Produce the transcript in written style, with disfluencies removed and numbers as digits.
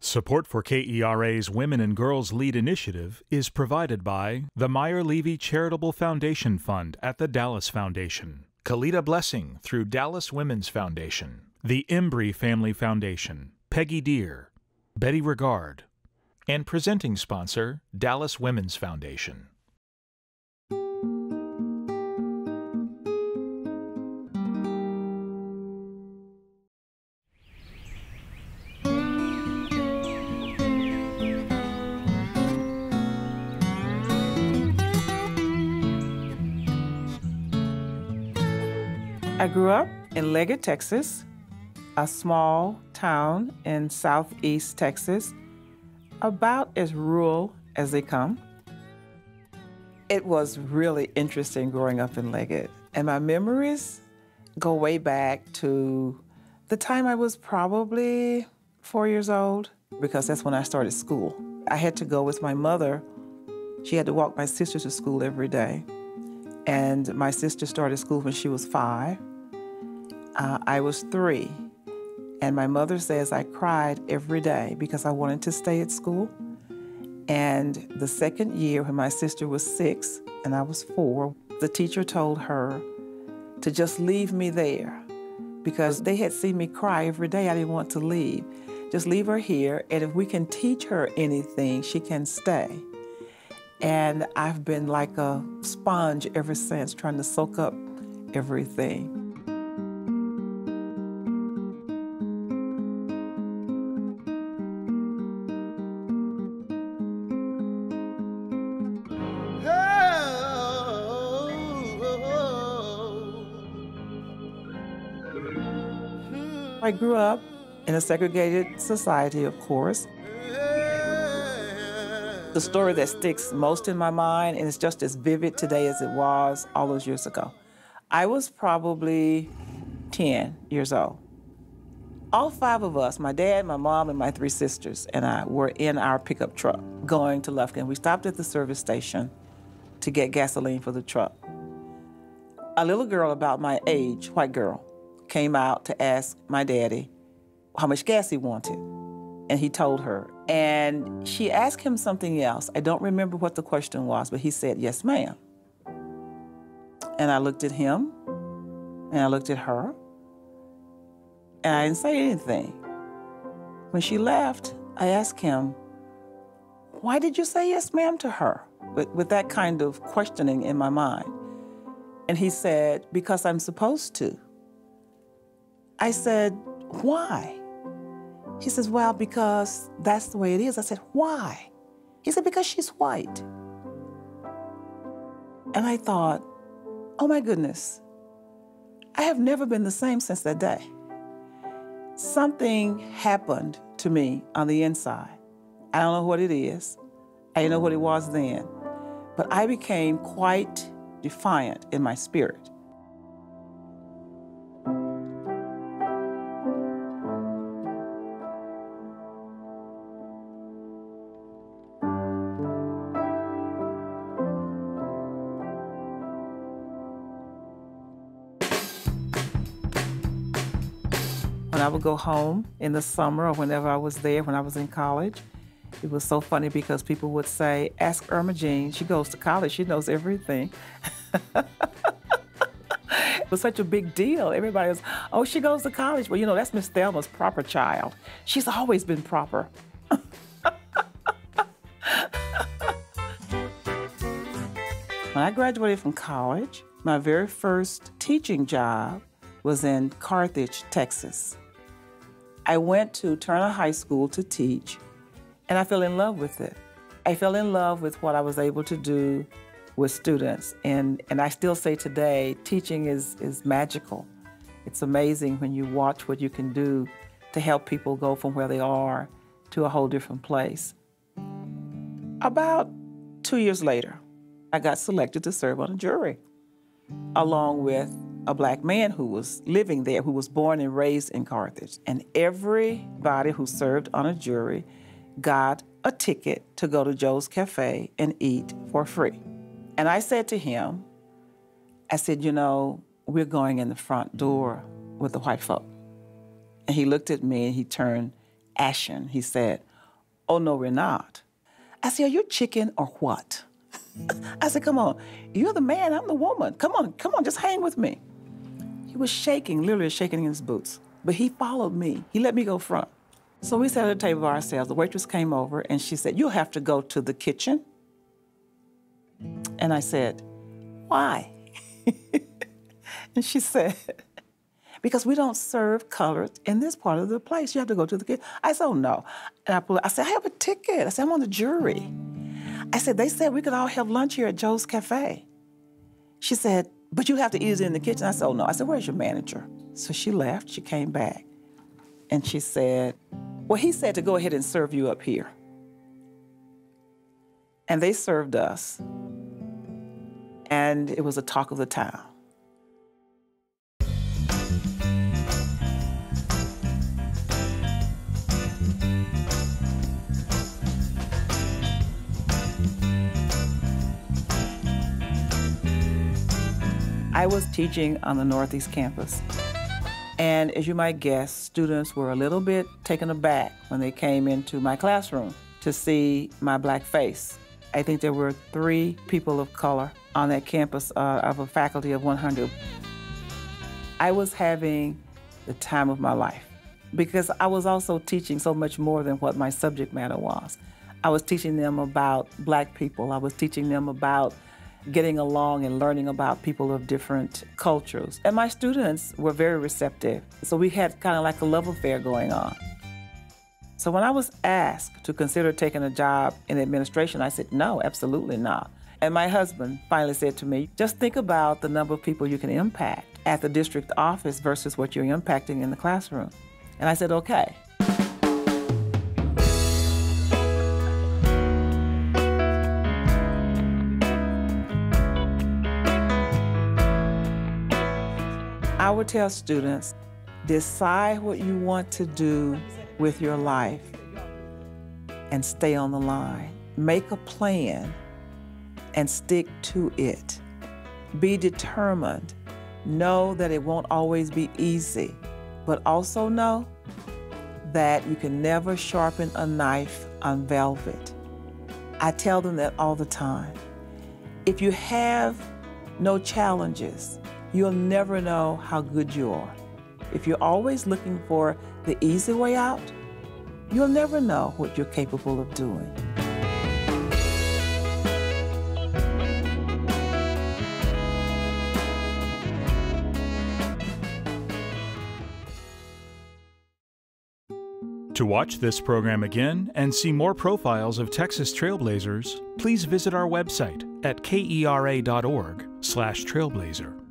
Support for KERA's Women and Girls Lead Initiative is provided by the Meyer Levy Charitable Foundation Fund at the Dallas Foundation, Kalita Blessing through Dallas Women's Foundation, the Embrey Family Foundation, Peggy Deere, Betty Regard, and presenting sponsor, Dallas Women's Foundation. I grew up in Leggett, Texas, a small town in southeast Texas, about as rural as they come. It was really interesting growing up in Leggett, and my memories go way back to the time I was probably 4 years old, because that's when I started school. I had to go with my mother. She had to walk my sister to school every day, and my sister started school when she was 5. I was 3, and my mother says I cried every day because I wanted to stay at school. And the second year, when my sister was 6 and I was 4, the teacher told her to just leave me there because they had seen me cry every day. I didn't want to leave. Just leave her here, and if we can teach her anything, she can stay. And I've been like a sponge ever since, trying to soak up everything. I grew up in a segregated society, of course. The story that sticks most in my mind, and it's just as vivid today as it was all those years ago. I was probably 10 years old. All 5 of us, my dad, my mom, and my 3 sisters, and I were in our pickup truck going to Lufkin. We stopped at the service station to get gasoline for the truck. A little girl about my age, white girl, came out to ask my daddy how much gas he wanted, and he told her. And she asked him something else. I don't remember what the question was, but he said, "Yes, ma'am." And I looked at him, and I looked at her, and I didn't say anything. When she left, I asked him, "Why did you say yes, ma'am," to her, with that kind of questioning in my mind? And he said, "Because I'm supposed to." I said, "Why?" He says, "Well, because that's the way it is." I said, "Why?" He said, "Because she's white." And I thought, oh my goodness, I have never been the same since that day. Something happened to me on the inside. I don't know what it is. I didn't know what it was then. But I became quite defiant in my spirit. When I would go home in the summer or whenever I was there, when I was in college, it was so funny because people would say, "Ask Erma Jean, she goes to college, she knows everything." It was such a big deal. Everybody was, "Oh, she goes to college." Well, you know, that's Miss Thelma's proper child. She's always been proper. When I graduated from college, my very first teaching job was in Carthage, Texas. I went to Turner High School to teach, and I fell in love with it. I fell in love with what I was able to do with students, and I still say today, teaching is magical. It's amazing when you watch what you can do to help people go from where they are to a whole different place. About 2 years later, I got selected to serve on a jury, along with a black man who was living there, who was born and raised in Carthage. And everybody who served on a jury got a ticket to go to Joe's Cafe and eat for free. And I said to him, I said, "You know, we're going in the front door with the white folk." And he looked at me and he turned ashen. He said, Oh, no, we're not. I said, are you chicken or what? I said, come on, you're the man, I'm the woman. Come on, just hang with me. He was shaking, literally shaking in his boots. But he followed me. He let me go front. So we sat at a table by ourselves. The waitress came over and she said, you'll have to go to the kitchen. And I said, why? And she said, because we don't serve colors in this part of the place. You have to go to the kitchen. I said, oh, no. And I said, I have a ticket. I said, I'm on the jury. I said, they said we could all have lunch here at Joe's Cafe. She said, but you have to eat it in the kitchen. I said, oh, no. I said, where's your manager? So she left. She came back. And she said, well, he said to go ahead and serve you up here. And they served us. And it was a talk of the town. I was teaching on the Northeast campus. And as you might guess, students were a little bit taken aback when they came into my classroom to see my black face. I think there were 3 people of color on that campus of a faculty of 100. I was having the time of my life because I was also teaching so much more than what my subject matter was. I was teaching them about black people. I was teaching them about getting along and learning about people of different cultures. And my students were very receptive. So we had kind of like a love affair going on. So when I was asked to consider taking a job in administration, I said, no, absolutely not. And my husband finally said to me, just think about the number of people you can impact at the district office versus what you're impacting in the classroom. And I said, okay. I would tell students, decide what you want to do with your life and stay on the line. Make a plan and stick to it. Be determined. Know that it won't always be easy, but also know that you can never sharpen a knife on velvet. I tell them that all the time. If you have no challenges, you'll never know how good you are. If you're always looking for the easy way out, you'll never know what you're capable of doing. To watch this program again and see more profiles of Texas Trailblazers, please visit our website at kera.org/trailblazer.